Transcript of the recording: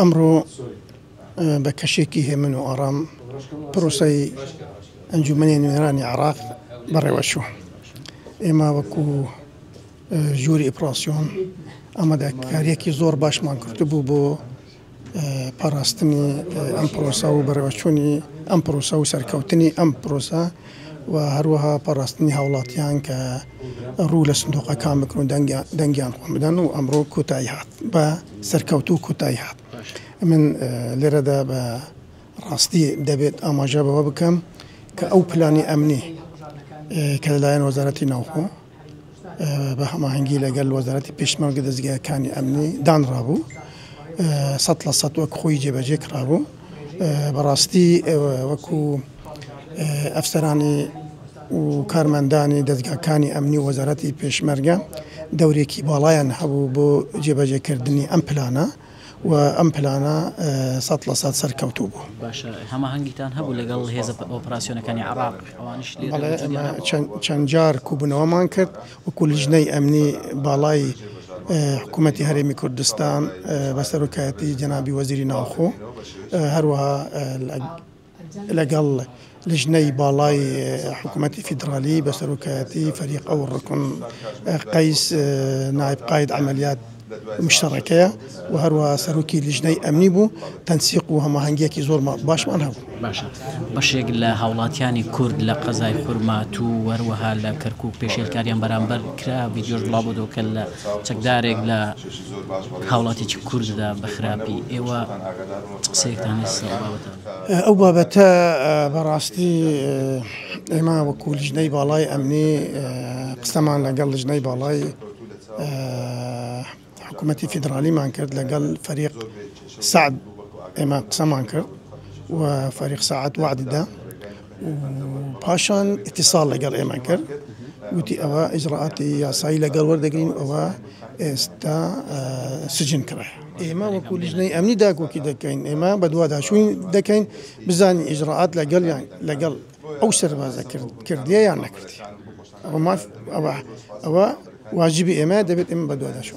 أمره بكشيكي من وأرام بروسي أنجمني نيراني عراق بريوشو إما وكو جوري إبراسيون أما دا كاريكي زور باش مان كرتبو بو باراستني أم بروسا و بريوشوني أم بروسا و سركوتني أم بروسا و هروها باراستني هاولاتيان كرول صندوق كام بكرون دنجان قومدان و أمرو كوتايهات با سركوتو كوتايهات من لردا براستي دبيت أما جابا بكم كأو بلاني أمني كلاين وزارة نوخو بهما هنجي لقال وزارة بيشمال قدزجا كان أمني دان رابو سطل سطوة خوي جبجيك رابو براستي وكو أفسراني وكارمانداني دزجا كان أمني وزارة بيشمرجا دوري كي بالايان هبو بو جبجي كردني أمبلانا وأمبلانا سطل سات سركوتوبو. باشا هما هنجيتان هبو لقال هذا أوبراسيون كان عراق حوانش لي. شنجار كوبنا ومان كرد وكل جني أمني بالاي حكومة هرمي كردستان بسركاتي جنابي وزير ناخو هروها لقال لجني بالاي حكومة فيدرالي بسركاتي فريق أو الركن قيس نائب قائد عمليات مشتركة وهروها سروكي لجني أمني بو تنسيق وهما هنجيكي زور ما باش ما نهبو. باش يقول هاولاتياني كرد لقزاي خرماتو وروها لكركوك بيشيل كاريان برامبر كرا فيديو لابدو كلا تقدارك لا هاولاتي كرد دا بخرابي ايوا تقسيك تاني الصوابتا او بابتا براستي اما وكو لجني بالاي أمني قسمان لقل لجني بالاي حكومة فيدرالي ما انكرت لقال فريق سعد إما قسم انكر وفريق سعد وعد دا وباشان اتصال لقال إما انكر وتي أوا إجراءات ياساي لقال وردقين أوا استا سجن كره إما وكل لجنة أمني داك وكذا كاين إما بدوا دا شوين دا كاين بزاني إجراءات لقال يعني لقال أو سربازة كردية يعني كردية أو ما أوا واجبي إما دبت إما بدوا دا شو